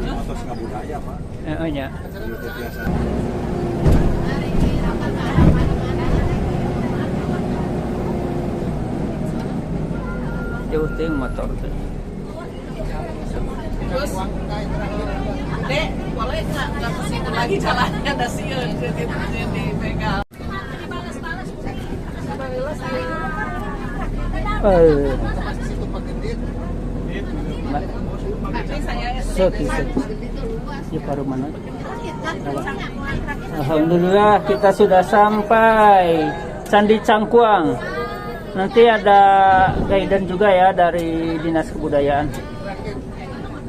Motos nggak budaya, Pak. Ya. Jauh tuh yang motor tuh. Terus, Dek, boleh nggak ke situ lagi jalannya ada sieun jadi begal. Ya, baru mana? Alhamdulillah kita sudah sampai Candi Cangkuang. Nanti ada guidance juga ya dari Dinas Kebudayaan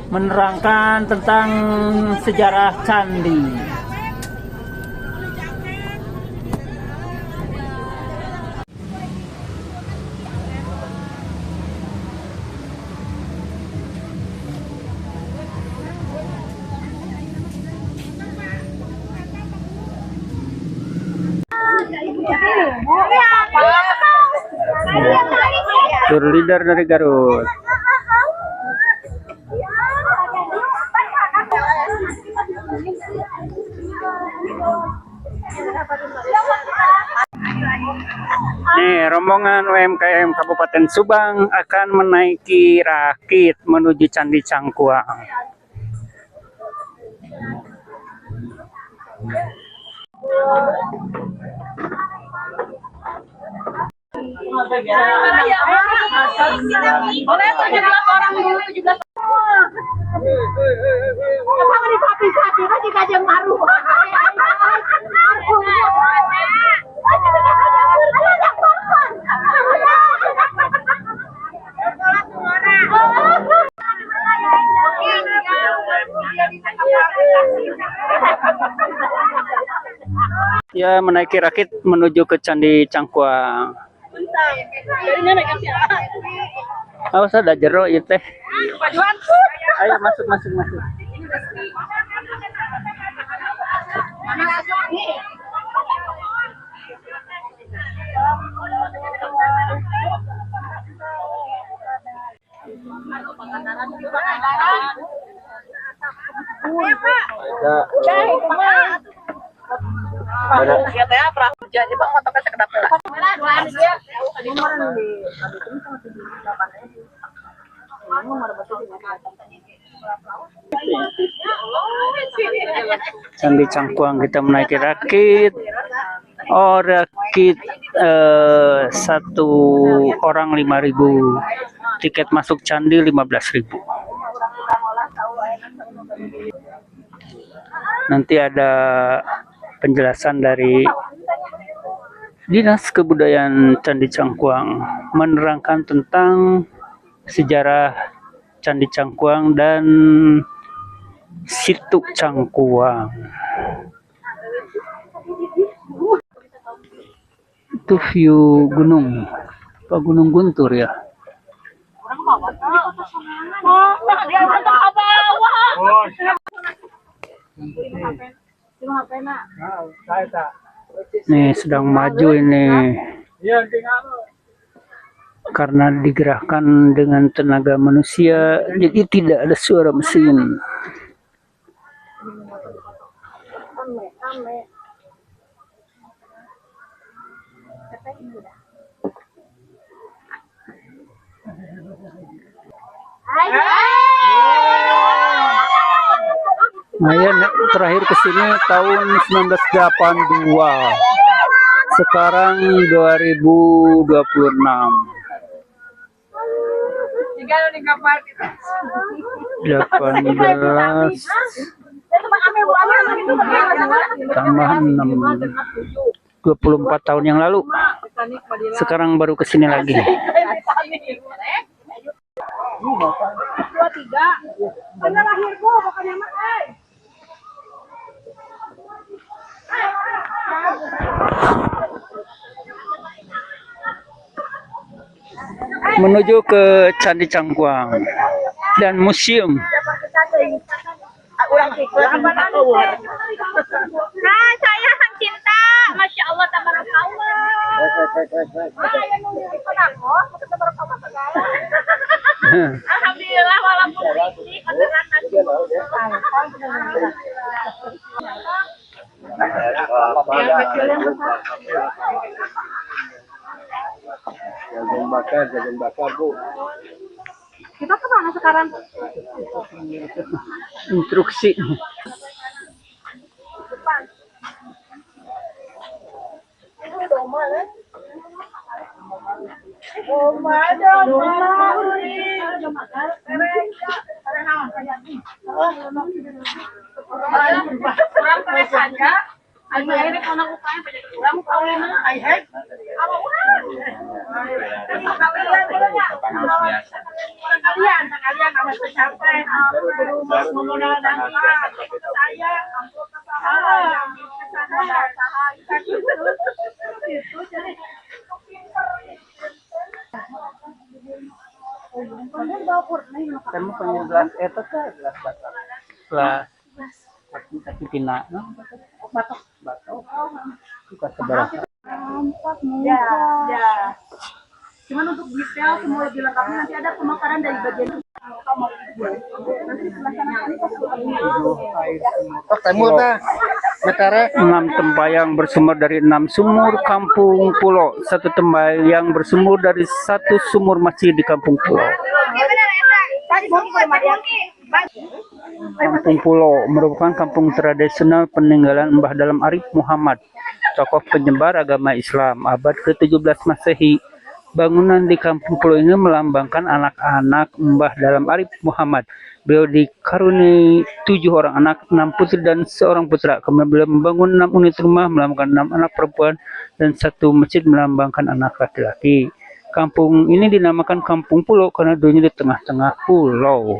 menerangkan tentang sejarah candi. Tour leader dari Garut. Nih, rombongan UMKM Kabupaten Subang akan menaiki rakit menuju Candi Cangkuang. Boleh 17 orang dulu, 17 orang. Apa di sapi-sapi masih kajang maru. Ya, menaiki rakit menuju ke Candi Cangkuang. Awas ada jero ya teh. Ayo masuk. Ya teh perahu jadi Bang motornya sekedap lah. Candi Cangkuang kita menaiki rakit. Oh, rakit satu orang 5.000. Tiket masuk candi 15.000. Nanti ada penjelasan dari Dinas Kebudayaan Candi Cangkuang menerangkan tentang sejarah Candi Cangkuang dan Situ Cangkuang. Itu view gunung, Pak Gunung Guntur ya. Nih sedang maju ini karena digerakkan dengan tenaga manusia, jadi tidak ada suara mesin. Saya terakhir ke sini tahun 1982. Sekarang 2026. 18 tambah 6, 24 tahun yang lalu. Sekarang baru ke sini lagi. 23. Karena lahirku pokoknya mah Menuju ke Candi Cangkuang dan museum. Nah, saya Hang Cinta, Masya Allah, tabarakallah. Alhamdulillah walaupun berisik orderan nasi. Jagung bakar Bu. Kita kemana sekarang? Instruksi. Kamu punya gelas itu kan gelas batok. Gelas tapi pina, no? Batok. Bukan seberapa. Ya. Cuman untuk detail semua lebih lengkapnya nanti ada pemakaran dari bagian nanti sebelah sana Metara 6 tempayang bersumber dari 6 sumur Kampung Pulo, 1 tempayang bersumur dari 1 sumur masjid di Kampung Pulo. Kampung Pulo merupakan kampung tradisional peninggalan Mbah Dalam Arif Muhammad, tokoh penyebar agama Islam abad ke-17 Masehi. Bangunan di Kampung Pulo ini melambangkan anak-anak Mbah Dalam Arif Muhammad. Beliau dikaruniai 7 orang anak, 6 putri dan 1 putra. Kemudian beliau membangun 6 unit rumah melambangkan 6 anak perempuan dan 1 masjid melambangkan anak laki-laki. Kampung ini dinamakan Kampung Pulo karena dulunya di tengah-tengah pulau.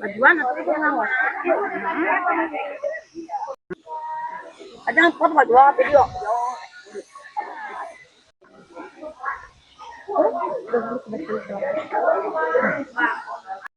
Bajuan atau itu yang awas? Ada yang foto bajuan video.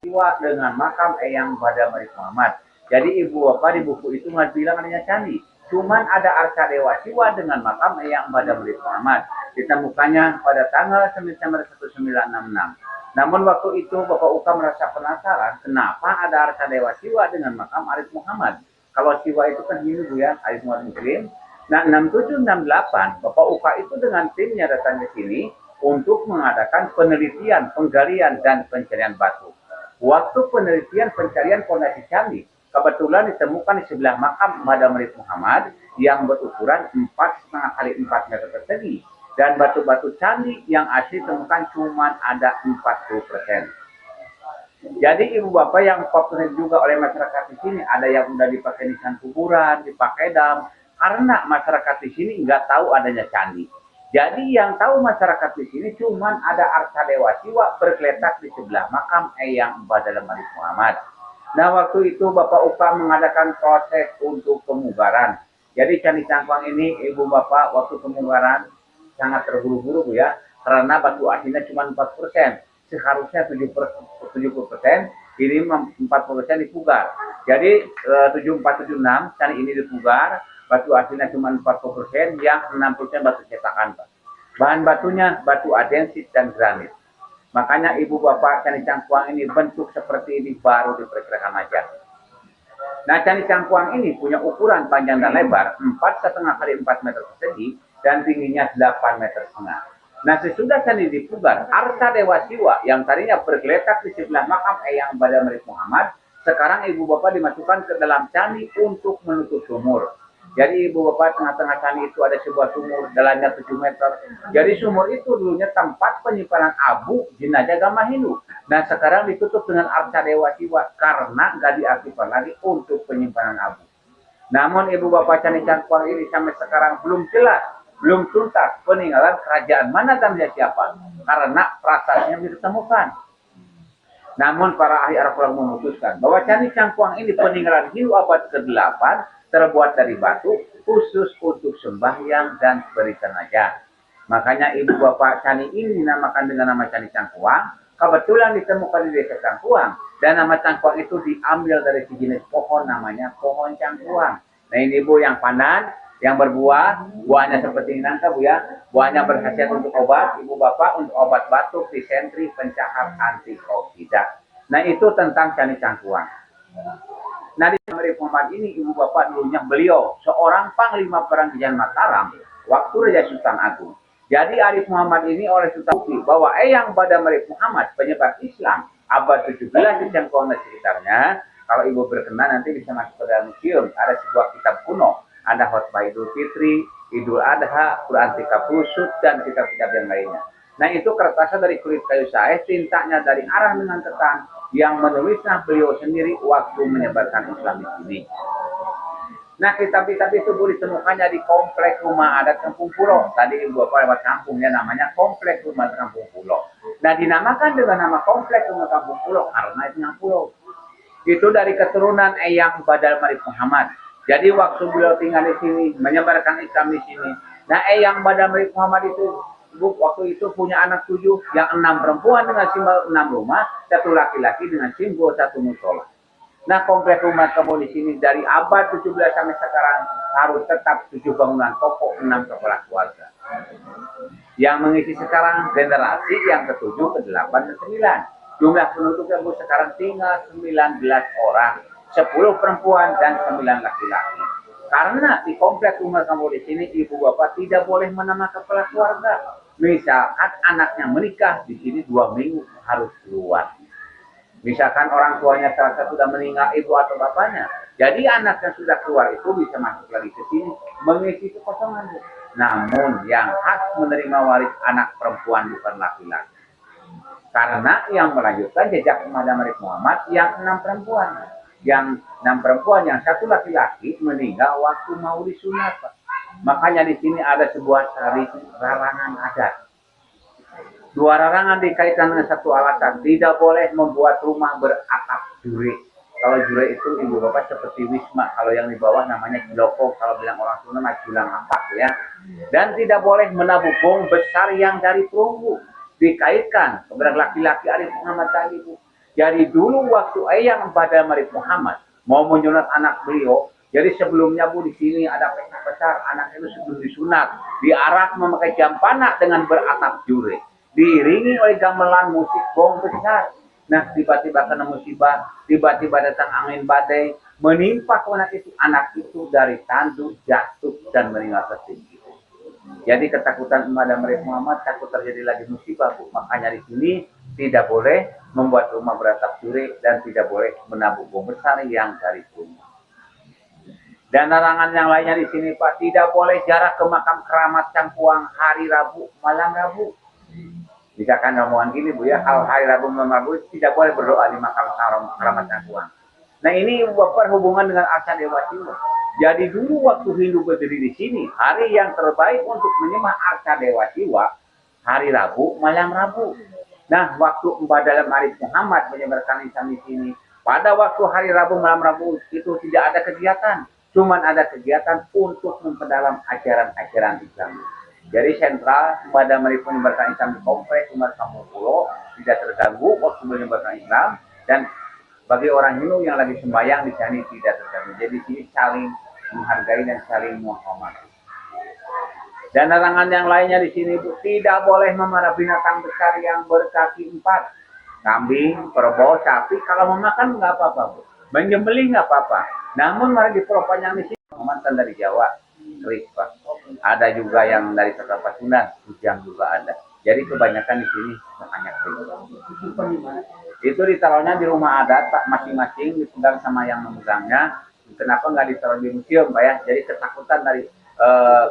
Siwa dengan makam Eyang Badam Arif Muhammad. Jadi ibu bapak di buku itu nggak bilang adanya candi. Cuman ada arca dewa siwa dengan makam Eyang Badam Arif Muhammad. Ditemukannya pada tanggal 9 Desember 1966. Namun waktu itu Bapak Uka merasa penasaran kenapa ada arca dewa siwa dengan makam Arif Muhammad. Kalau siwa itu kan Hindu ya, Arif Muhammad Muslim. Nah 6768 Bapak Uka itu dengan timnya datang ke sini untuk mengadakan penelitian, penggalian dan pencarian batu. Waktu penelitian pencarian fondasi candi, kebetulan ditemukan di sebelah makam Badam Arif Muhammad yang berukuran 4,5 kali 4 meter persegi. Dan batu-batu candi yang asli ditemukan cuma ada 40%. Jadi ibu bapak yang populer juga oleh masyarakat di sini, ada yang udah dipakai nisan kuburan, dipakai dam, karena masyarakat di sini nggak tahu adanya candi. Jadi yang tahu masyarakat di sini cuma ada arca dewa siwa bergeletak di sebelah makam Eyang Badam Arif Muhammad. Nah waktu itu Bapak Uka mengadakan proses untuk pemugaran. Jadi Candi Cangkuang ini ibu bapak waktu pemugaran sangat terburu-buru Bu ya, karena batu aslinya cuma 4%, seharusnya 70%, ini 40% dipugar. Jadi 7476 candi ini dipugar, batu aslinya cuma 40%, yang 60% batu cetakan Pak. Bahan batunya batu adensit dan granit. Makanya ibu bapak Candi Cangkuang ini bentuk seperti ini baru diperkirakan aja. Nah Candi Cangkuang ini punya ukuran panjang dan lebar 4,5 kali 4 meter persegi dan tingginya 8 meter setengah. Nah sesudah candi dipugar, arca dewa siwa yang tadinya bergeletak di sebelah makam Eyang Badam Arif Muhammad, sekarang ibu bapak dimasukkan ke dalam candi untuk menutup sumur. Jadi ibu bapak tengah-tengah candi itu ada sebuah sumur, dalamnya 7 meter. Jadi sumur itu dulunya tempat penyimpanan abu jenazah agama Hindu. Nah sekarang ditutup dengan arca dewa siwa karena nggak diaktifkan lagi untuk penyimpanan abu. Namun ibu bapak Candi Cangkuang ini sampai sekarang belum jelas, belum tuntas peninggalan kerajaan mana dan siapa, karena prasasnya ditemukan. Namun para ahli arkeolog memutuskan bahwa Candi Cangkuang ini peninggalan Hindu abad ke-8 terbuat dari batu khusus untuk sembahyang dan berikan aja. Makanya ibu bapak candi ini dinamakan dengan nama Candi Cangkuang. Kebetulan ditemukan di desa Cangkuang dan nama Cangkuang itu diambil dari sejenis pohon namanya pohon Cangkuang. Nah ini bu yang pandan, yang berbuah, buahnya seperti nangka bu ya. Buahnya berkhasiat untuk obat, ibu bapak untuk obat batuk, disentri, pencahar, antioksidan. Nah itu tentang Candi Cangkuang. Nah di Arif Muhammad ini ibu bapak dulunya beliau seorang panglima perang Kijan Mataram waktu Raja Sultan Agung. Jadi Arif Muhammad ini oleh Sultan bukti bahwa Eyang Badam Arif Muhammad penyebar Islam abad 17 di Cangkuang dan sekitarnya. Kalau ibu berkenan nanti bisa masuk ke dalam museum. Ada sebuah kitab kuno. Ada khotbah Idul Fitri, Idul Adha, Quran Tika Pusut, dan kitab-kitab yang lainnya. Nah itu kertasnya dari kulit kayu saeh, tintanya dari arah dengan ketan yang menulisnya beliau sendiri waktu menyebarkan Islam di sini. Nah kitab-kitab itu boleh ditemukannya di komplek rumah adat Kampung Pulo. Tadi ibu bapak lewat kampungnya namanya komplek rumah adat Kampung Pulo. Nah dinamakan dengan nama komplek rumah Kampung Pulo karena itu yang pulau. Itu dari keturunan Eyang Badal Arif Muhammad. Jadi waktu beliau tinggal di sini menyebarkan Islam di sini. Nah Eyang Badal Arif Muhammad itu waktu itu punya anak 7, yang 6 perempuan dengan simbol 6 rumah, 1 laki-laki dengan simbol 1 musola. Nah, komplek rumah kampung di sini dari abad 17 sampai sekarang harus tetap 7 bangunan pokok, 6 kepala keluarga. Yang mengisi sekarang generasi yang ke-7, ke-8, ke-9. Jumlah penduduk yang sekarang tinggal 19 orang, 10 perempuan dan 9 laki-laki. Karena di komplek rumah kampung di sini ibu bapak tidak boleh menambah kepala keluarga. Misalkan anaknya menikah di sini 2 minggu harus keluar. Misalkan orang tuanya salah satu sudah meninggal ibu atau bapaknya. Jadi anak yang sudah keluar itu bisa masuk lagi ke sini mengisi kekosongan. Namun yang hak menerima waris anak perempuan bukan laki-laki. Karena yang melanjutkan jejak Madam Arif Muhammad yang 6 perempuan. Yang 6 perempuan, yang 1 laki-laki meninggal waktu mau disunat. Makanya di sini ada sebuah larangan adat. 2 larangan dikaitkan dengan 1 alasan. Tidak boleh membuat rumah beratap jure. Kalau jure itu ibu bapak seperti wisma. Kalau yang di bawah namanya ciloko. Kalau bilang orang Sunda mah julang apa ya. Dan tidak boleh menabuh bom besar yang dari perunggu. Dikaitkan kepada laki-laki Arif Muhammad tadi bu. Jadi dulu waktu Eyang Badam Arif Muhammad mau menyunat anak beliau. Jadi sebelumnya bu di sini ada pesta besar. Anak itu sebelum disunat diarak memakai jampana dengan beratap jure. Diiringi oleh gamelan musik gong besar. Nah, tiba-tiba kena musibah, tiba-tiba datang angin badai, menimpa ke anak itu dari tanduk, jatuh, dan meninggal ketinggi. Jadi ketakutan Madam Arif Muhammad takut terjadi lagi musibah, bu. Makanya di sini tidak boleh membuat rumah beratap jure dan tidak boleh menabuh bom besar yang dari rumah. Dan larangan yang lainnya di sini, Pak, tidak boleh jarak ke makam keramat Cangkuang hari Rabu, malam Rabu. Misalkan omongan gini bu ya, hari Rabu malam Rabu tidak boleh berdoa di makam keramat Cangkuang. Nah ini berhubungan dengan Arca Dewa Siwa. Jadi dulu waktu Hindu berdiri di sini, hari yang terbaik untuk menyembah Arca Dewa Siwa, hari Rabu malam Rabu. Nah waktu Badam Arif Muhammad menyebarkan Islam di sini, pada waktu hari Rabu malam Rabu itu tidak ada kegiatan, cuman ada kegiatan untuk memperdalam ajaran-ajaran Islam. Jadi sentral Badam Arif menyebarkan Islam di komplek Umat Kampung Pulo tidak terganggu waktu menyebarkan Islam, dan bagi orang Hindu yang lagi sembahyang di sini tidak terganggu. Jadi sini saling menghargai dan saling menghormati. Dan larangan yang lainnya di sini bu, tidak boleh memelihara binatang besar yang berkaki 4, kambing, kerbau, sapi. Kalau memakan nggak apa-apa bu, menyembelih nggak apa-apa. Namun mari diperpanjang di sini. Mantan dari Jawa, keris pak. Ada juga yang dari Pasundan, Kujang juga ada. Jadi kebanyakan di sini makanya keris. Itu ditaruhnya di rumah adat pak, masing-masing dipegang sama yang memegangnya. Kenapa nggak ditaruh di museum pak ya? Jadi ketakutan dari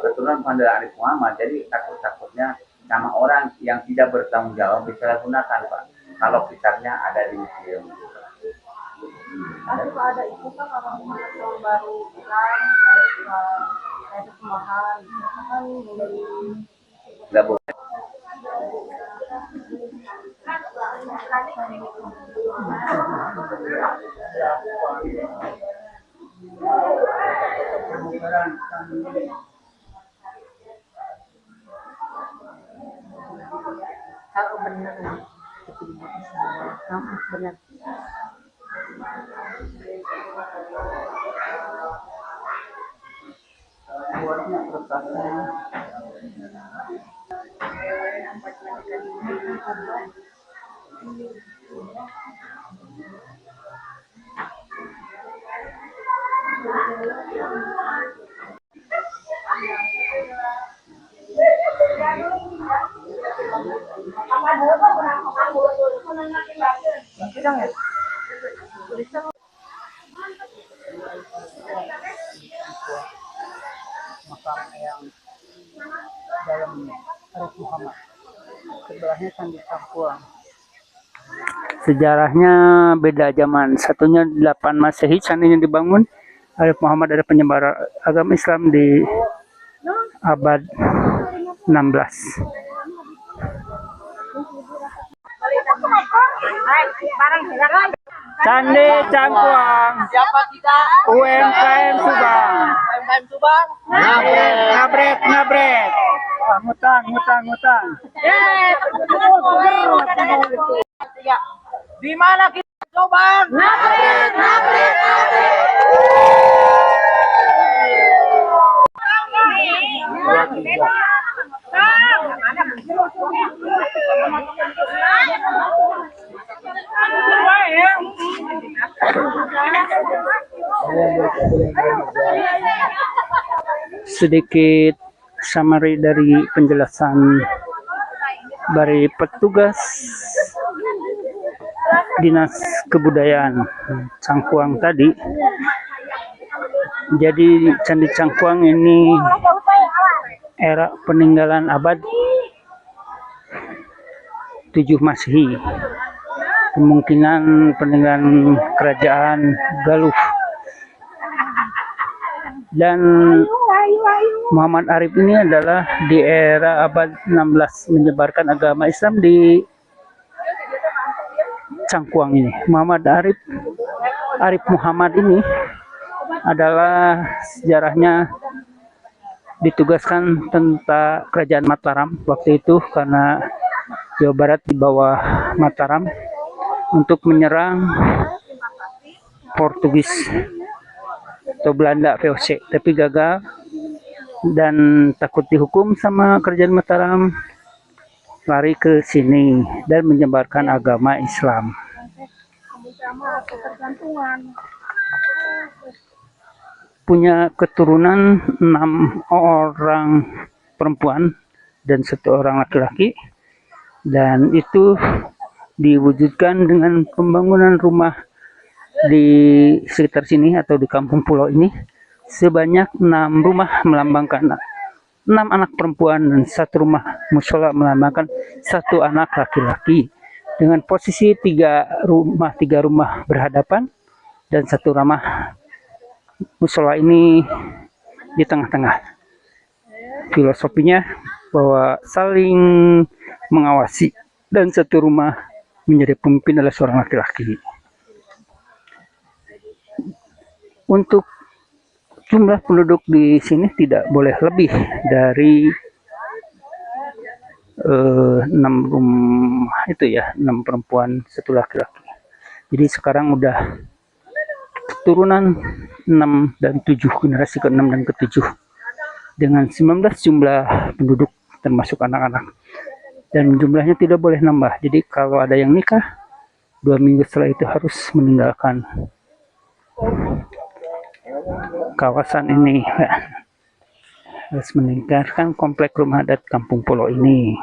keturunan Badam Arif Muhammad. Jadi takut-takutnya sama orang yang tidak bertanggung jawab bisa gunakan pak. Kalau kisahnya ada di museum. Ada itu kan kalau tahun baru Islam ada persembahan kan dari Nggak boleh. Aku benar. Benar. Buatnya kertasnya. Makam yang dalam Arif Muhammad. Sebelahnya Candi Cangkuang. Sejarahnya beda zaman. Satunya 8 Masehi, candinya dibangun. Arif Muhammad ada penyebar agama Islam di abad 16. Candi Cangkuang. Siapa kita? UMKM Subang. UMKM Subang. Ngabret. Ngutang. Di mana kita Subang? Ngabret. Sedikit summary dari penjelasan dari petugas Dinas Kebudayaan Cangkuang tadi. Jadi Candi Cangkuang ini era peninggalan abad 7 Masehi. Kemungkinan peninggalan kerajaan Galuh. Dan Muhammad Arif ini adalah di era abad 16 menyebarkan agama Islam di Cangkuang ini. Muhammad Arif Muhammad ini adalah sejarahnya ditugaskan tentang kerajaan Mataram waktu itu karena Jawa Barat di bawah Mataram untuk menyerang Portugis atau Belanda VOC, tapi gagal dan takut dihukum sama kerajaan Mataram, lari ke sini dan menyebarkan agama Islam. Punya keturunan 6 orang perempuan dan 1 orang laki-laki, dan itu diwujudkan dengan pembangunan rumah di sekitar sini atau di kampung pulau ini sebanyak 6 rumah melambangkan 6 anak perempuan dan 1 rumah musola melambangkan 1 anak laki-laki, dengan posisi 3 rumah berhadapan dan 1 rumah musola ini di tengah-tengah. Filosofinya bahwa saling mengawasi dan 1 rumah menjadi pemimpin adalah seorang laki-laki. Untuk jumlah penduduk di sini tidak boleh lebih dari 6 rumah itu ya, 6 perempuan 1 laki-laki. Jadi sekarang udah turunan 6 dan 7, generasi ke-6 dan ke-7 dengan 19 jumlah penduduk termasuk anak-anak, dan jumlahnya tidak boleh nambah. Jadi kalau ada yang nikah 2 minggu setelah itu harus meninggalkan kawasan ini, harus meninggalkan komplek rumah adat Kampung Pulau ini.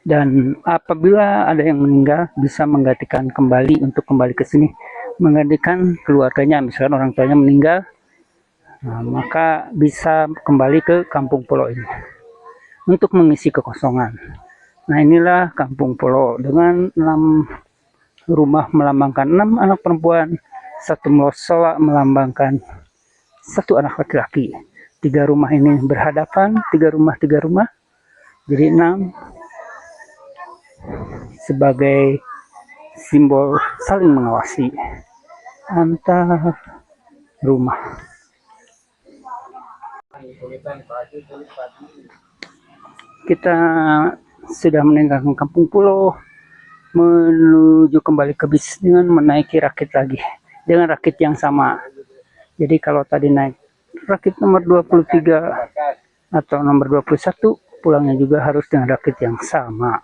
Dan apabila ada yang meninggal bisa menggantikan kembali untuk kembali ke sini, menggantikan keluarganya. Misalkan orang tuanya meninggal, maka bisa kembali ke Kampung Pulau ini untuk mengisi kekosongan. Nah, inilah Kampung Pulau dengan 6 rumah melambangkan 6 anak perempuan, 1 musola melambangkan 1 anak laki-laki. 3 rumah ini berhadapan, 3 rumah, jadi 6. sebagai simbol saling mengawasi antar rumah. Kita sudah meninggalkan Kampung Pulau menuju kembali ke bis dengan menaiki rakit lagi dengan rakit yang sama. Jadi kalau tadi naik rakit nomor 23 atau nomor 21, pulangnya juga harus dengan rakit yang sama.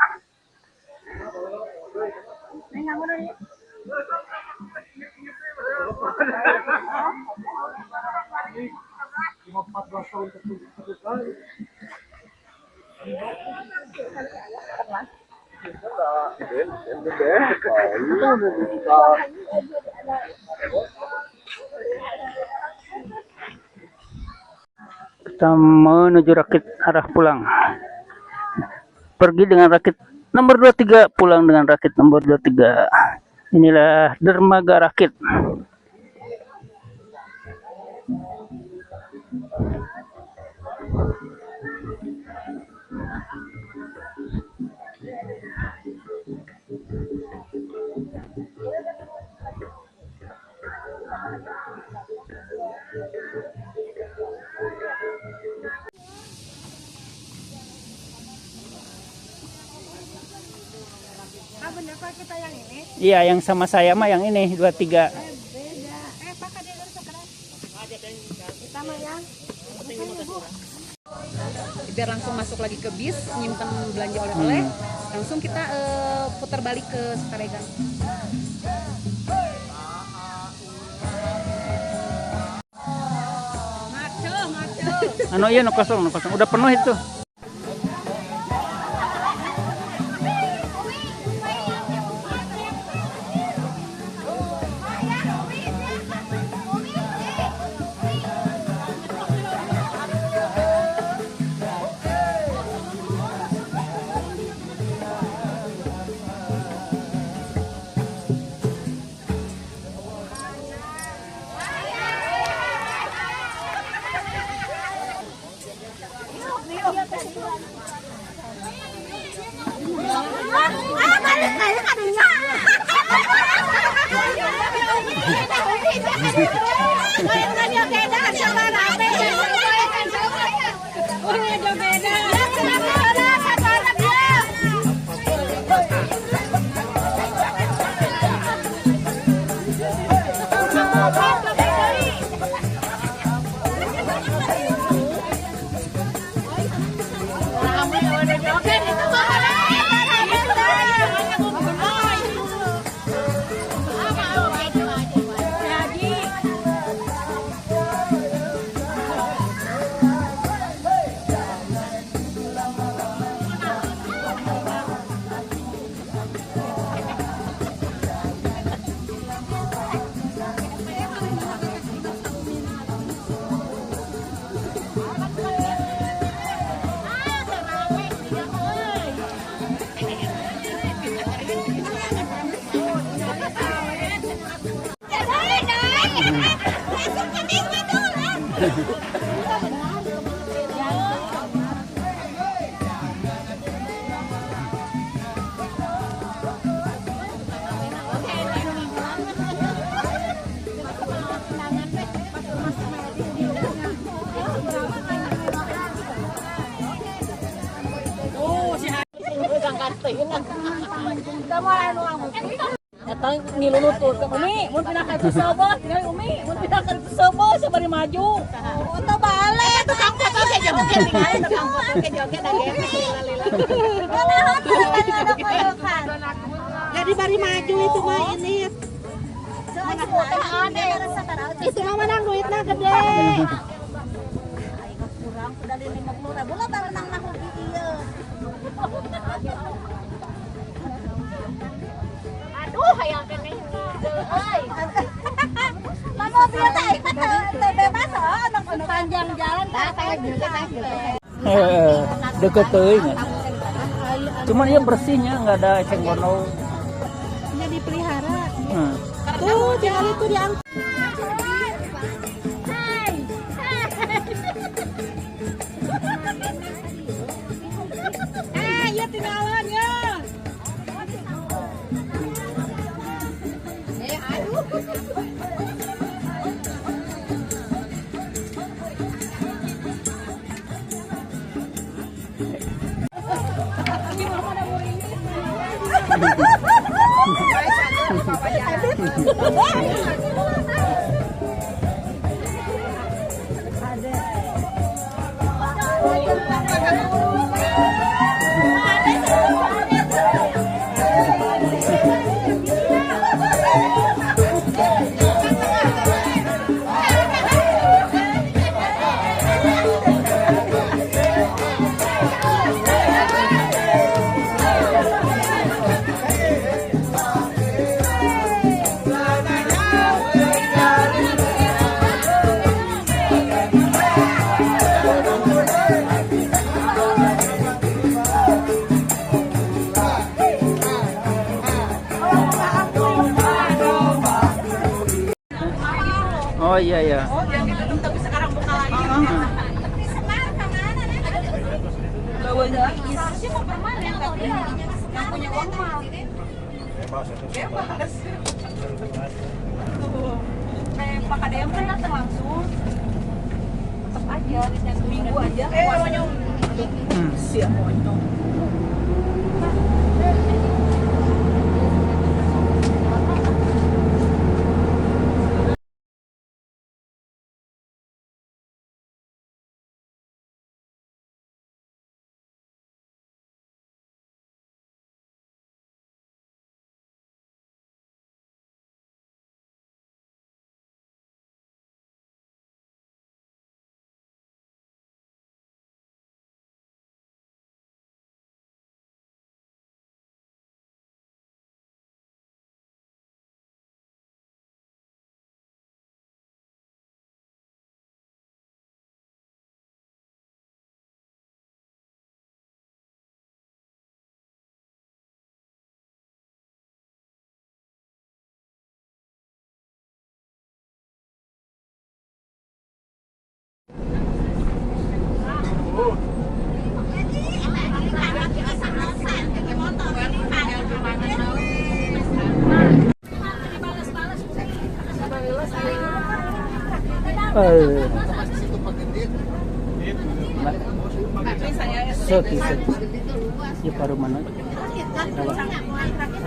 Kita menuju rakit arah pulang. Pergi dengan rakit nomor 23, pulang dengan rakit nomor 23. Inilah dermaga rakit. Bener Pak, kita yang ini? Iya, yang sama saya mah yang ini 23. Beda. Pak dia dari sekarang. Kita mah yang biar langsung masuk lagi ke bis, nyimpen belanja oleh-oleh, langsung kita putar balik ke Sukaregang. Anu iya no kosong. Udah penuh itu. datang ngilulutur ke Umi, mun pindah ka Sobo, tinggal Umi, mun pindah ka Sobo sabari maju. Foto balik, tukang foto ke joget tinggal tukang foto ke joget dan dia jadi bari maju itu mah ini. Itu mah menang duitnya gede. Kurang sudah 50.000 lah baru menang aku ieu. Aduh, hayang keneh. Euy. Mama bieu teh teh bebas oh, panjang jalan Deket teuing. Cuman ya bersihnya nggak ada eceng gondok. nya dipelihara. Tuh, tinggal itu diangkat. Ya tinggalan ya. Oh iya ya. Oh, yang ditutup tapi sekarang buka lagi. Bawanya lagi. Harusnya mau permanen tapi yang punya uang mah. Bebas. Kayak Pak Kadem kan datang langsung. Tetap aja, seminggu aja. Monyong. Siap monyong.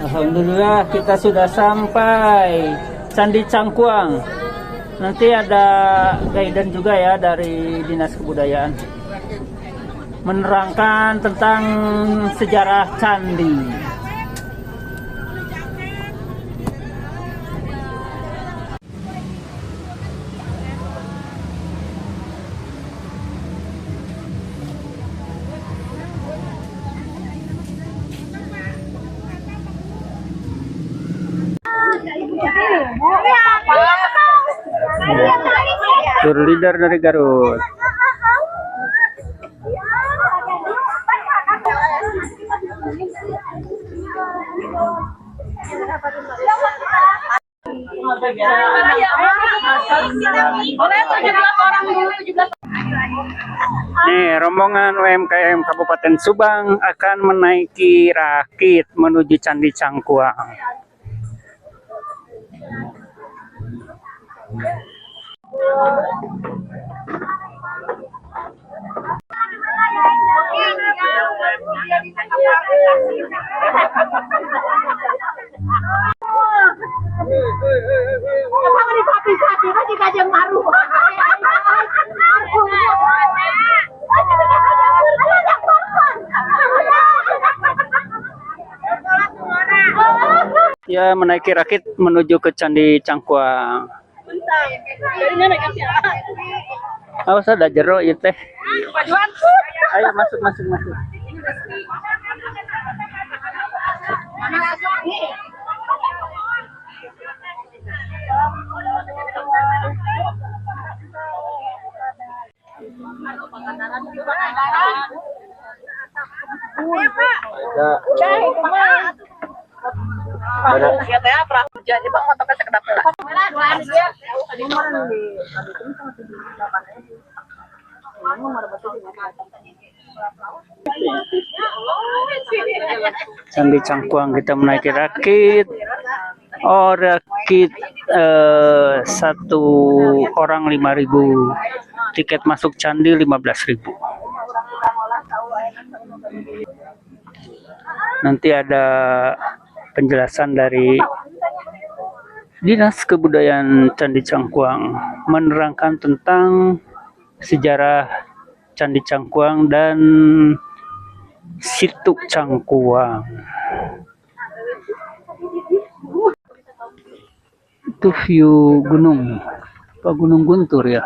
Alhamdulillah kita sudah sampai Candi Cangkuang. Nanti ada guidance juga ya dari Dinas Kebudayaan menerangkan tentang sejarah candi. Tour leader dari Garut. Nih, rombongan UMKM Kabupaten Subang akan menaiki rakit menuju Candi Cangkuang. Ya, menaiki rakit menuju ke Candi Cangkuang. Awas ada jero ya teh. Ayo masuk. Candi Cangkuang kita menaiki rakit. Oh, rakit satu orang 5.000. Tiket masuk candi 15.000. Nanti ada penjelasan dari Dinas Kebudayaan Candi Cangkuang menerangkan tentang sejarah Candi Cangkuang dan Situ Cangkuang. Itu view gunung, Pak Gunung Guntur ya.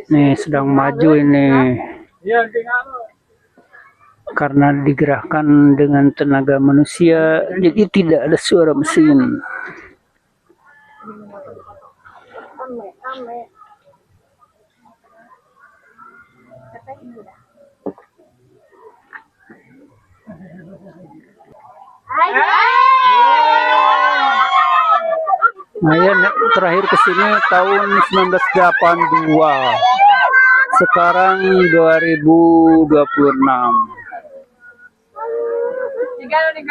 Nih sedang maju ini karena digerakkan dengan tenaga manusia, jadi tidak ada suara mesin. Saya terakhir ke sini tahun 1982. Sekarang 2026. 18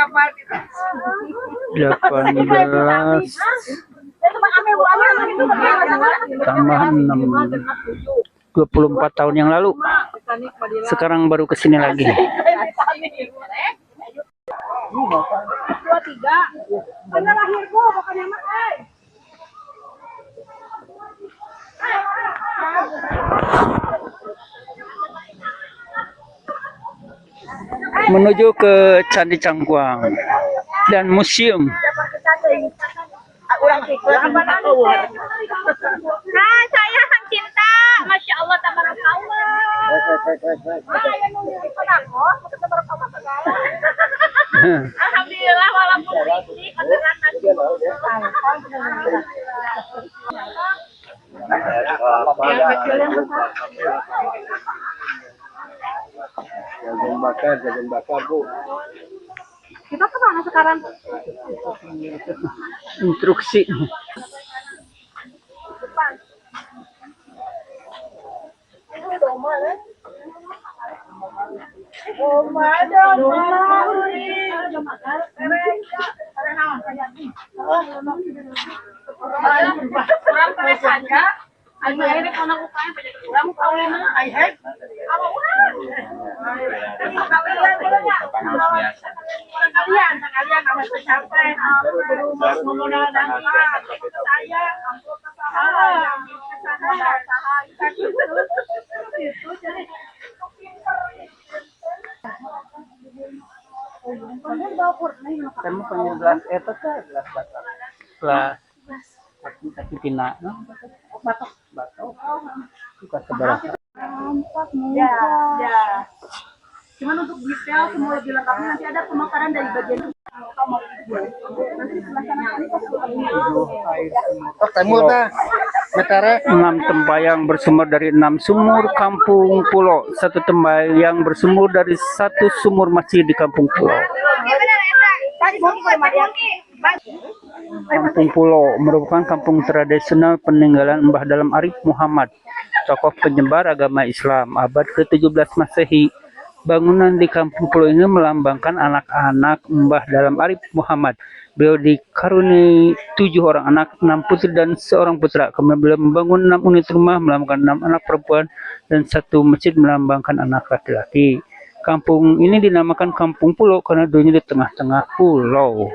tambah 6, 24 tahun yang lalu. Sekarang baru ke sini lagi. 23. Karena lahirku bukannya mak. Menuju ke Candi Cangkuang dan museum. Nah, saya Hang Cinta. Masya Allah, tabarakallah. Alhamdulillah, walaupun berisik, Jagung bakar, Bu. kita kemana sekarang? Instruksi. Kamu punya gelas itu kan gelas batok. Gelas tapi tina, batok. Bukan seberapa. Ya. Cuman untuk detail semua lebih lengkapnya nanti ada pemakaran dari bagian nanti sebelah sana ini 6 tempayang bersumber dari 6 sumur kampung pulau. 1 tempayang bersumur dari 1 sumur masjid di kampung pulau. Kampung Pulau merupakan kampung tradisional peninggalan Mbah Dalam Arif Muhammad, tokoh penyebar agama Islam abad ke-17 Masehi. Bangunan di Kampung Pulau ini melambangkan anak-anak Mbah Dalam Arif Muhammad. Beliau dikaruniai 7 orang anak, 6 putri dan 1 putra. Kemudian beliau membangun 6 unit rumah melambangkan 6 anak perempuan dan 1 masjid melambangkan anak laki-laki. Kampung ini dinamakan Kampung Pulau karena dulunya di tengah-tengah pulau.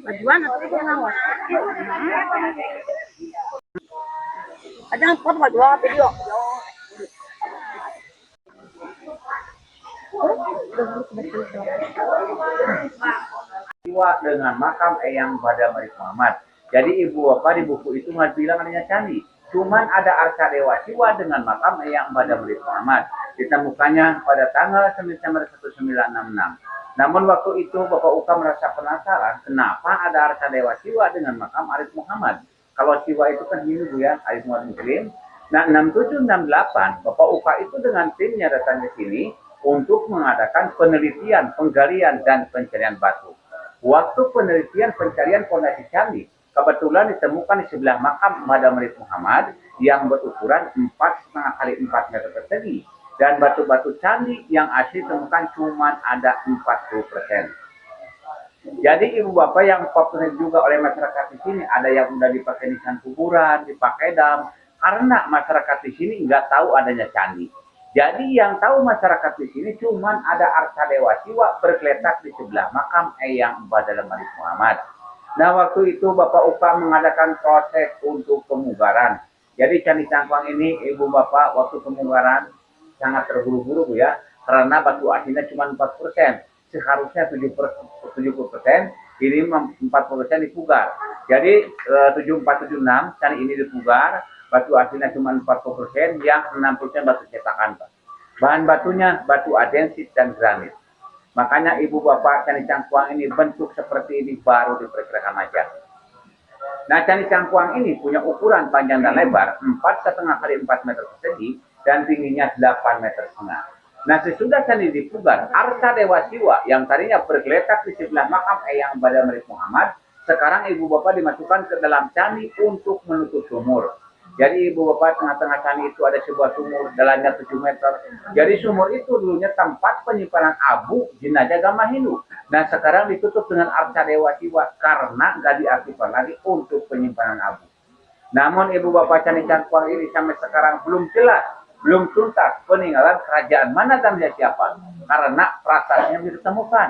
Bajuan atau itu ngawas? Ada foto bajuan video. Dengan makam Eyang Badam Arif Muhammad. Jadi ibu bapak di buku itu nggak bilang adanya candi. Cuman ada arca dewa siwa dengan makam Eyang Badam Arif Muhammad. Ditemukannya pada tanggal 9 Desember 1966. Namun waktu itu Bapak Uka merasa penasaran kenapa ada arca dewa siwa dengan makam Arif Muhammad. Kalau siwa itu kan Hindu Bu ya, Arif Muhammad Muslim. Nah 6768 Bapak Uka itu dengan timnya datang ke sini untuk mengadakan penelitian, penggalian dan pencarian batu. waktu penelitian pencarian fondasi candi, kebetulan ditemukan di sebelah makam Mbah Damrit Muhammad yang berukuran 4,5 kali 4 meter persegi. Dan batu-batu candi yang asli ditemukan cuma ada 40%. Jadi ibu bapak yang populer juga oleh masyarakat di sini, ada yang udah dipakai nisan kuburan, dipakai dam, karena masyarakat di sini nggak tahu adanya candi. Jadi yang tahu masyarakat di sini cuma ada arca Dewa Siwa bergeletak di sebelah makam Eyang Mbah Damrit Muhammad. Nah waktu itu Bapak Upa mengadakan proses untuk pemugaran. Jadi Candi Cangkuang ini ibu bapak waktu pemugaran sangat terburu-buru Bu ya, karena batu aslinya cuma 4%. Seharusnya 70%, ini 40% dipugar. Jadi 7476 candi ini dipugar, batu aslinya cuma 40%, yang 60% batu cetakan, Pak. Bahan batunya batu adensit dan granit. Makanya ibu bapak Candi Cangkuang ini bentuk seperti ini baru diperkirakan aja. Nah Candi Cangkuang ini punya ukuran panjang dan lebar 4,5 kali 4 meter persegi dan tingginya 8 meter setengah. Nah sesudah candi dipugar, arca Dewa Siwa yang tadinya bergeletak di sebelah makam Eyang Mbah Damrit Muhammad, sekarang ibu bapak dimasukkan ke dalam candi untuk menutup sumur. Jadi ibu bapak tengah-tengah candi itu ada sebuah sumur, dalamnya 7 meter. Jadi sumur itu dulunya tempat penyimpanan abu jenazah Gama Hindu. Nah sekarang ditutup dengan arca Dewa Siwa karena nggak diaktifkan lagi untuk penyimpanan abu. Namun ibu bapak Candi Cangkuang ini sampai sekarang belum jelas, belum tuntas peninggalan kerajaan mana dan siapa, karena prasasnya ditemukan.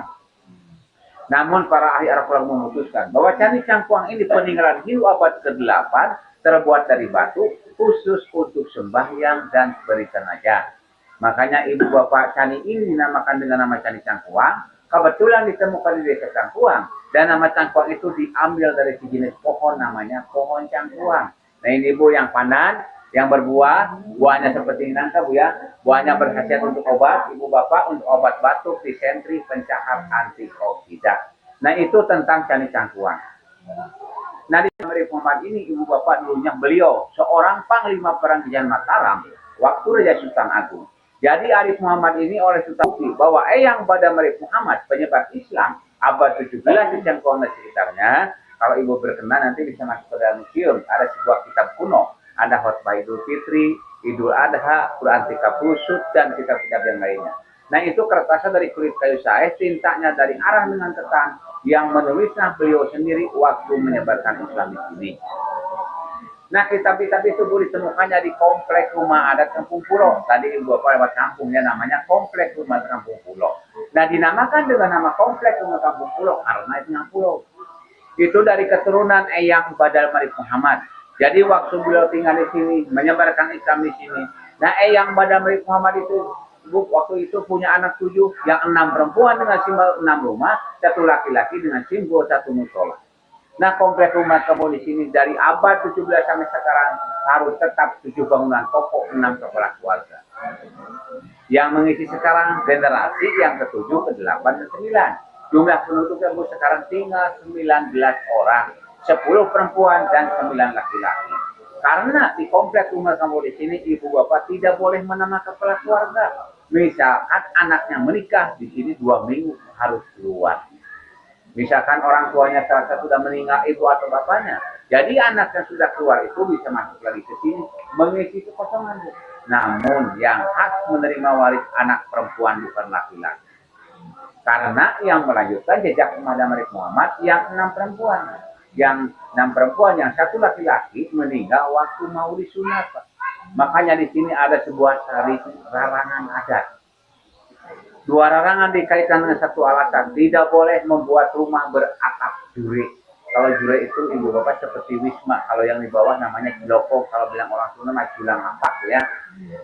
Namun para ahli arkeolog memutuskan bahwa Candi Cangkuang ini peninggalan Hindu abad ke-8 terbuat dari batu khusus untuk sembahyang dan berikan aja. Makanya ibu bapak candi ini dinamakan dengan nama Candi Cangkuang. Kebetulan ditemukan di desa Cangkuang dan nama Cangkuang itu diambil dari sejenis pohon namanya pohon Cangkuang. Nah ini Bu yang pandan, yang berbuah, buahnya seperti nangka Bu ya. Buahnya berkhasiat untuk obat, ibu bapak untuk obat batuk, disentri, pencahar, antioksidan. Nah itu tentang Candi Cangkuang. Nah di Damrit Muhammad ini ibu bapak dulunya beliau seorang panglima perang di Mataram waktu Raja Sultan Agung. Jadi Arif Muhammad ini oleh Sultan bukti bahwa Eyang Mbah Damrit Muhammad penyebar Islam abad 17 di Cangkuang dan sekitarnya. Kalau ibu berkenan nanti bisa masuk ke dalam museum, ada sebuah kitab kuno. Ada khotbah Idul Fitri, Idul Adha, Quran Tika Pusut, dan kitab-kitab yang lainnya. Nah itu kertasnya dari kulit kayu saeh, tintanya dari arah dengan ketan, yang menulisnya beliau sendiri waktu menyebarkan Islam di sini. Nah kitab-kitab itu ditemukannya di komplek rumah adat Kampung Pulo. Tadi ibu bapak lewat kampungnya namanya komplek rumah adat Kampung Pulo. Nah dinamakan dengan nama komplek rumah Kampung Pulo karena itu yang pulau. Itu dari keturunan Eyang Mbah Damrit Muhammad. Jadi waktu beliau tinggal di sini, menyebarkan Islam di sini. Nah Eyang Mbah Damrit Muhammad itu waktu itu punya anak 7, yang 6 perempuan dengan simbol 6 rumah, 1 laki-laki dengan simbol 1 musola. Nah komplek rumah kampung di sini dari abad 17 sampai sekarang harus tetap 7 bangunan pokok, 6 kepala keluarga. Yang mengisi sekarang generasi yang ke-7, ke-8, ke-9. Jumlah penduduk yang sekarang tinggal 19 orang. 10 perempuan dan 9 laki-laki. Karena di komplek rumah kampung di sini ibu bapak tidak boleh menambah kepala keluarga. Misalkan anaknya menikah di sini 2 minggu harus keluar. Misalkan orang tuanya salah satu sudah meninggal ibu atau bapaknya, jadi anak yang sudah keluar itu bisa masuk lagi ke sini mengisi kekosongan. Namun yang hak menerima waris anak perempuan bukan laki-laki. Karena yang melanjutkan jejak Mbah Damrit Muhammad yang 6 perempuan. Yang 6 perempuan, yang 1 laki-laki meninggal waktu mau disunat. Makanya di sini ada sebuah larangan adat. 2 larangan dikaitkan dengan 1 alasan. Tidak boleh membuat rumah beratap jure. Kalau jure itu ibu bapak seperti wisma. Kalau yang di bawah namanya cilokong. Kalau bilang orang Sunda mah julang apa ya.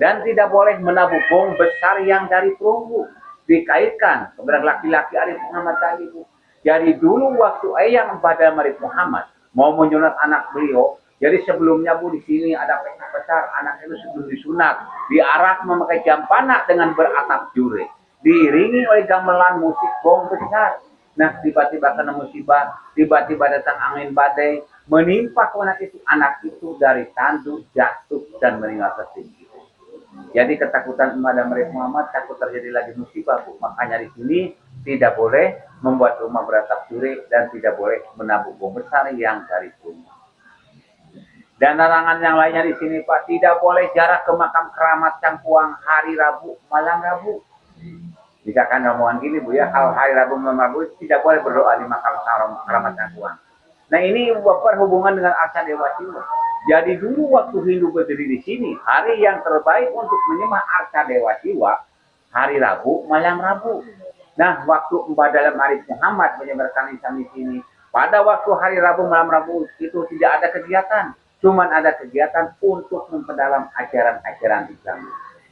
Dan tidak boleh menabuh bom besar yang dari perunggu. Dikaitkan kepada laki-laki Arif Muhammad tadi Bu. Jadi dulu waktu Eyang Mbah Damrit Muhammad mau menyunat anak beliau, jadi sebelumnya Bu di sini ada pesta besar, anak itu sebelum disunat diarak memakai jampana dengan beratap jure, diiringi oleh gamelan musik gong besar. Nah tiba-tiba kena musibah, tiba-tiba datang angin badai menimpa ke anak itu dari tanduk jatuh dan meninggal tertinggi. Jadi ketakutan Mbah Damrit Muhammad takut terjadi lagi musibah Bu. Makanya di sini tidak boleh membuat rumah beratap curik, dan tidak boleh menabung bom besar yang dari rumah. Dan larangan yang lainnya di sini Pak, tidak boleh jarak ke makam keramat Cangkuang hari Rabu malam Rabu. Misalkan omongan gini Bu ya, kalau hari Rabu malam Rabu tidak boleh berdoa di makam keramat Cangkuang. Nah ini berhubungan dengan Arca Dewa Siwa. Jadi dulu waktu Hindu berdiri di sini, hari yang terbaik untuk menyembah Arca Dewa Siwa hari Rabu malam Rabu. Nah waktu Mbah Dalam Arif Muhammad menyebarkan Islam di sini, pada waktu hari Rabu malam Rabu itu tidak ada kegiatan, cuman ada kegiatan untuk memperdalam ajaran-ajaran Islam.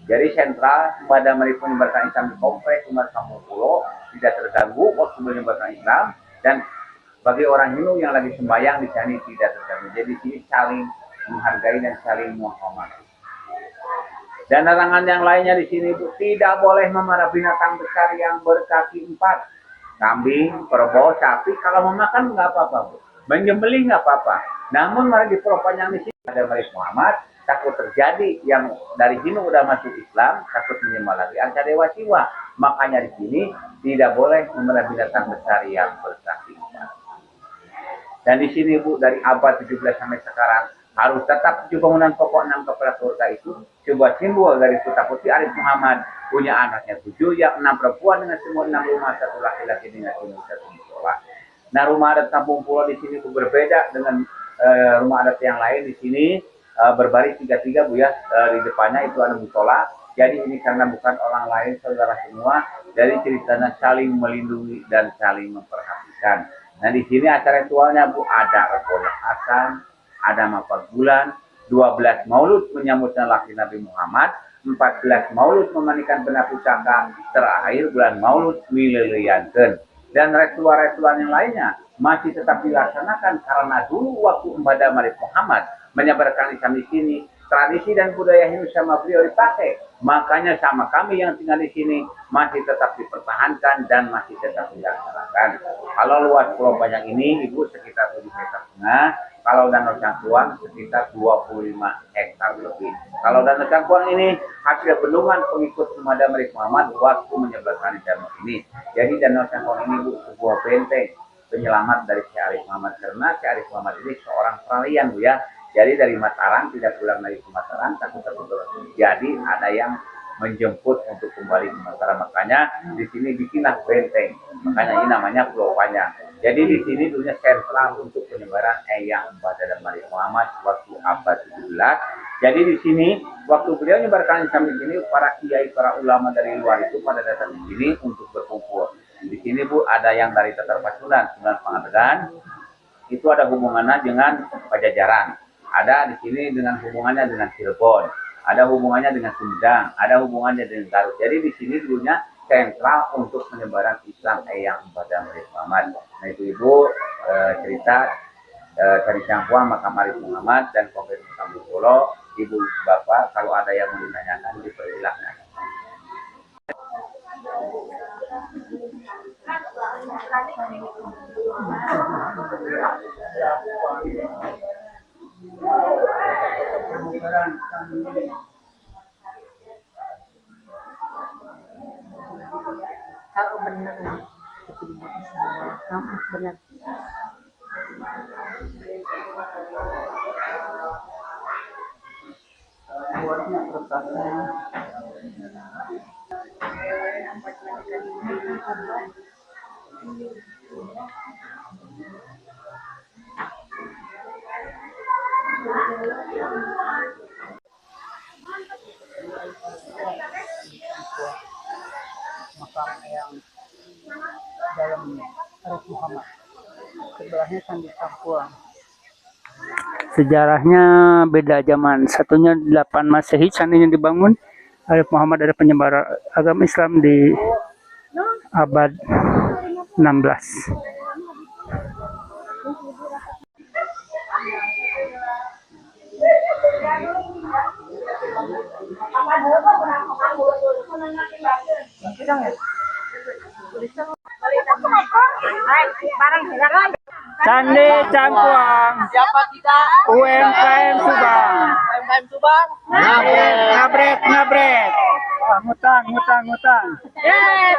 Jadi sentral Mbah Dalam Arif menyebarkan Islam di kompleks Umar Kampung Pulo tidak terganggu waktu menyebarkan Islam, dan bagi orang Hindu yang lagi sembahyang di sini tidak terganggu. Jadi sini saling menghargai dan saling menghormati. Dan larangan yang lainnya di sini Bu, tidak boleh memelihara binatang besar yang berkaki 4. Kambing, kerbau, sapi, kalau mau makan nggak apa-apa Bu. Menyembelih nggak apa-apa. Namun mari diperpanjang di sini ada Maris Muhammad, takut terjadi yang dari Hindu udah masuk Islam, takut menyembah lagi Arca Dewa Siwa. Makanya di sini tidak boleh memelihara binatang besar yang berkaki 4. Dan di sini Bu, dari abad 17 sampai sekarang harus tetap 7 bangunan pokok 6 kepala keluarga itu sebuah simbol dari Putra Putri Arif Muhammad, punya anaknya 7, yang 6 perempuan dengan semua 6 rumah, 1 laki-laki dengan satu musola. Nah rumah adat Kampung Pulo di sini Bu, berbeda dengan rumah adat yang lain. Di sini berbaris 3-3 Bu ya, di depannya itu ada musola. Jadi ini karena bukan orang lain, saudara semua, dari ceritanya saling melindungi dan saling memperhatikan. Nah di sini acara ritualnya Bu, ada Rekolah Hasan, ada Mapal Bulan, 12 Maulud menyambut lahir Nabi Muhammad, 14 Maulud memandikan benak pusaka, terakhir bulan Maulud mililiankeun. Dan ritual-ritual yang lainnya masih tetap dilaksanakan karena dulu waktu Mbah Dalam Arif Muhammad menyebarkan Islam di sini, tradisi dan budaya Hindu sama beliau dipakai. Makanya sama kami yang tinggal di sini masih tetap dipertahankan dan masih tetap dilaksanakan. Kalau luas Pulau Panjang ini Ibu sekitar 7,5 hektar. Kalau Danau Cangkuang sekitar 25 hektar lebih. Kalau Danau Cangkuang ini hasil bendungan pengikut Mbah Dalam Arif Muhammad waktu menyebarkan danau ini. Jadi Danau Cangkuang ini Bu, sebuah benteng penyelamat dari Syekh Arif Muhammad, karena Syekh Arif Muhammad ini seorang peralihan Bu ya. Jadi dari Mataram tidak pulang lagi ke Mataram, takut-takut. Jadi ada yang menjemput untuk kembali ke Mataram. Makanya di sini bikinlah benteng. Makanya ini namanya Pulau Panjang. Jadi di sini dulunya sentral untuk penyebaran Eyang Mbah Dalam Arif Muhammad waktu abad 17. Jadi di sini waktu beliau menyebarkan Islam di sini, para kiai, para ulama dari luar itu pada datang di sini untuk berkumpul. Di sini Bu ada yang dari Tatar Pasundan, Sunan Pangadegan, itu ada hubungannya dengan Pajajaran. Ada di sini dengan hubungannya dengan Cirebon, ada hubungannya dengan Sumedang, ada hubungannya dengan Garut. Jadi di sini dulunya sentral untuk penyebaran Islam Eyang Mbah Dalam Arif Muhammad. Nah itu Ibu cerita dari Cangkuang, makam Arif Muhammad dan kompleks Kampung Pulo. Ibu Bapak kalau ada yang mau ditanyakan dipersilahkan. Kalau benar benar. Makam Eyang Dalam Arif Muhammad. Sebelahnya Candi Cangkuang. Sejarahnya beda zaman. Satunya 8 Masehi candinya dibangun. Arif Muhammad ada penyebar agama Islam di abad 16. Candi Cangkuang. Siapa kita? UMKM Subang. UMKM Subang. Ngabret. Ngutang. Yeay.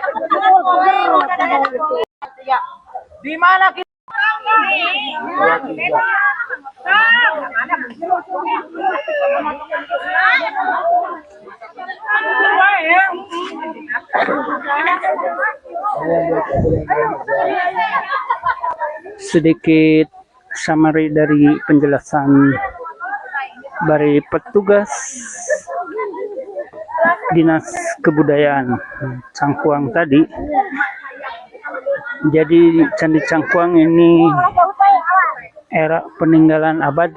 Ya. Di mana kita? Sedikit summary dari penjelasan dari petugas Dinas Kebudayaan Cangkuang tadi. Jadi Candi Cangkuang ini era peninggalan abad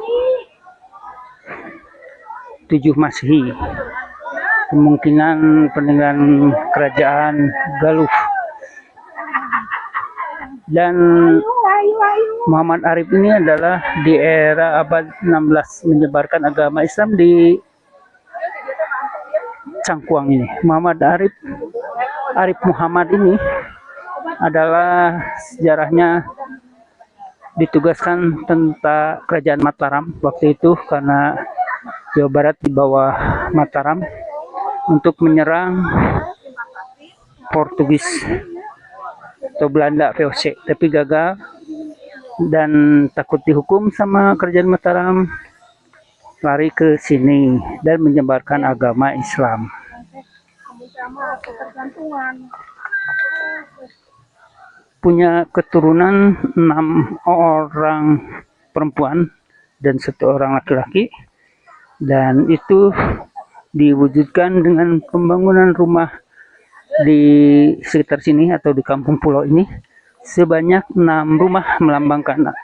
7 Masehi. Kemungkinan peninggalan kerajaan Galuh. Dan Muhammad Arif ini adalah di era abad 16 menyebarkan agama Islam di Cangkuang ini. Muhammad Arif Muhammad ini adalah sejarahnya ditugaskan tentang kerajaan Mataram waktu itu karena Jawa Barat di bawah Mataram untuk menyerang Portugis atau Belanda VOC, tapi gagal dan takut dihukum sama kerajaan Mataram, lari ke sini dan menyebarkan agama Islam. Punya keturunan 6 orang perempuan dan 1 orang laki-laki, dan itu diwujudkan dengan pembangunan rumah di sekitar sini atau di kampung pulau ini sebanyak 6 rumah melambangkan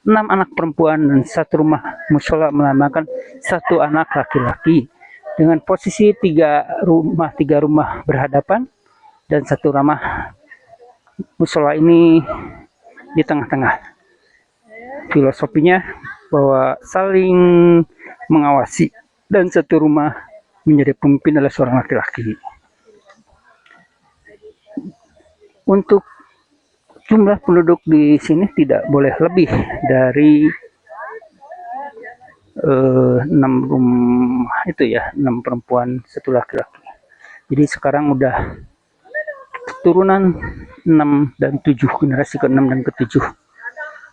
6 anak perempuan dan 1 rumah mushola melambangkan 1 anak laki-laki, dengan posisi 3 rumah berhadapan dan 1 rumah mushola ini di tengah-tengah. Filosofinya bahwa saling mengawasi dan 1 rumah menjadi pemimpin adalah seorang laki-laki. Untuk jumlah penduduk di sini tidak boleh lebih dari 6 rumah itu ya, 6 perempuan 1 laki-laki. Jadi sekarang udah turunan 6 dan 7, generasi ke-6 dan ke-7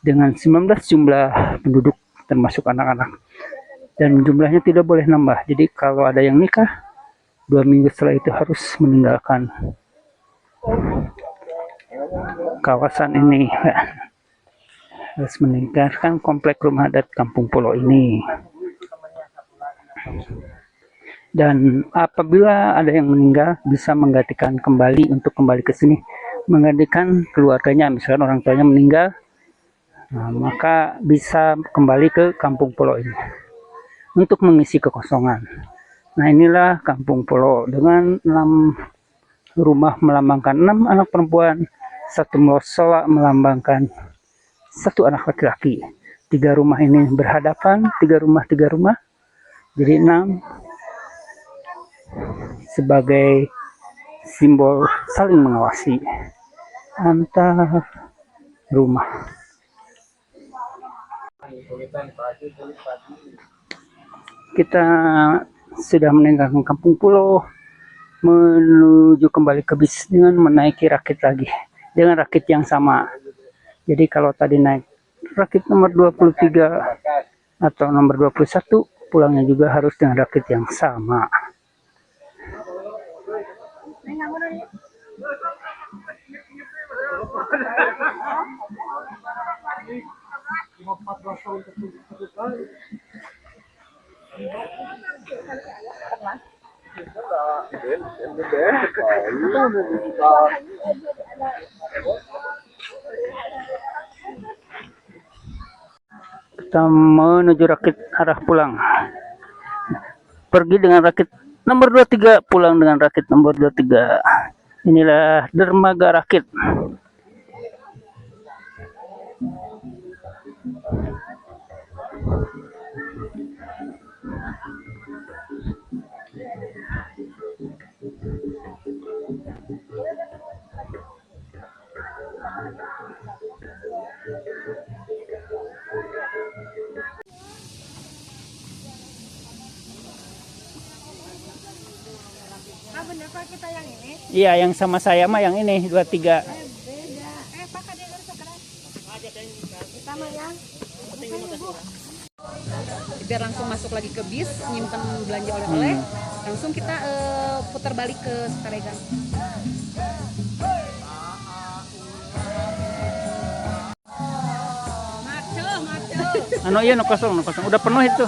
dengan 19 jumlah penduduk termasuk anak-anak, dan jumlahnya tidak boleh nambah. Jadi kalau ada yang nikah 2 minggu setelah itu harus meninggalkan kawasan ini, harus meninggalkan komplek rumah adat kampung pulau ini. Dan apabila ada yang meninggal bisa menggantikan kembali untuk kembali ke sini, menggantikan keluarganya, misalkan orang tuanya meninggal, nah, maka bisa kembali ke kampung pulau ini untuk mengisi kekosongan. Nah, inilah kampung pulau dengan 6 rumah melambangkan 6 anak perempuan, 1 mushola melambangkan 1 anak laki-laki. 3 rumah ini berhadapan, 3 rumah, jadi 6 sebagai simbol saling mengawasi antar rumah. Kita sudah meninggalkan kampung pulau menuju kembali ke bis dengan menaiki rakit lagi dengan rakit yang sama. Jadi kalau tadi naik rakit nomor 23 atau nomor 21, pulangnya juga harus dengan rakit yang sama. Kita menuju rakit arah pulang. Pergi dengan rakit nomor 23, pulang dengan rakit nomor 23. Inilah dermaga rakit. Ah, bener Pak, kita yang ini? Iya, yang sama saya mah yang ini 23. Beda. Pak Biar langsung masuk lagi ke bis, nyimpen belanja oleh-oleh, langsung kita putar balik ke Sukaregang. Anu iya nu kosong. Udah penuh itu.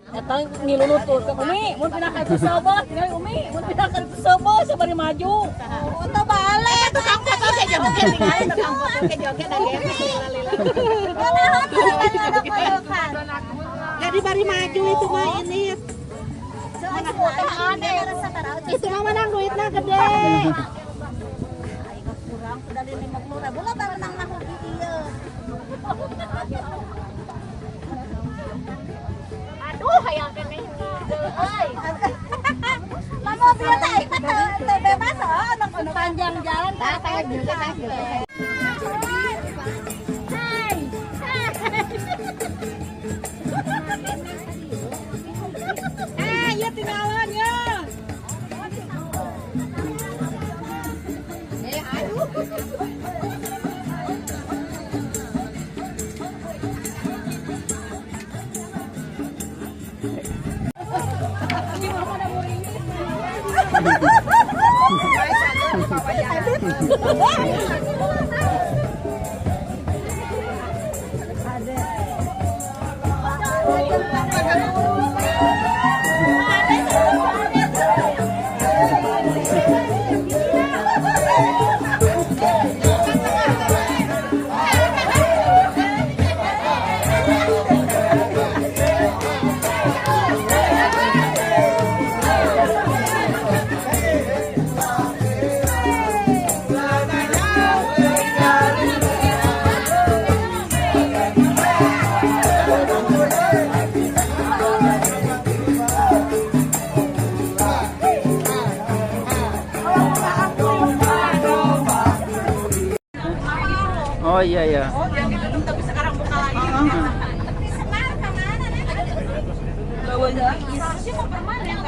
Datang nilulutut ke Umi, mun pindah ka Sobo, tinggal Umi, mun pindah ka Sobo sabari maju. Untuk balik tukang foto ke joget tinggal tukang foto ke joget lagi lila-lila. Jadi bari maju itu mah ini. Itu mah menang duitnya gede. Kurang sudah 50.000 lah menang nah ieu. Aduh, hayang keneh. Euy. Mama mobil teh bebas anak panjang jalan tah kayak juga tah. Ya tinggalan ya. Aduh. Oh iya ya. Oh, jadi tapi sekarang buka lagi. Semar kemana nih? Bawa lagi. Seharusnya mau bermain yang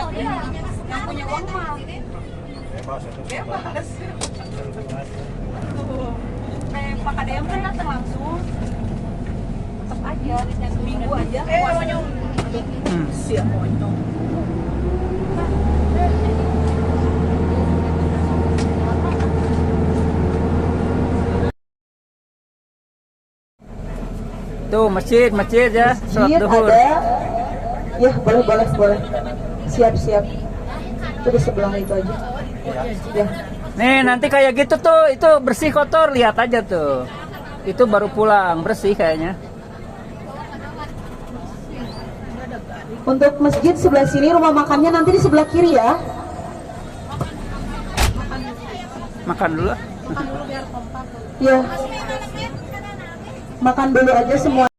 punya uang mah. Bebas. Pak Kadem kan datang langsung. Tetap aja, seminggu aja. Puasanya siap monyong. Tuh masjid ya, sholat duhur. Ada, ya boleh. Siap. Itu di sebelah itu aja. Ya. Nih nanti kayak gitu tuh, itu bersih kotor, lihat aja tuh. Itu baru pulang, bersih kayaknya. Untuk masjid sebelah sini, rumah makannya nanti di sebelah kiri ya. Makan dulu. Ya. Makan dulu aja semua.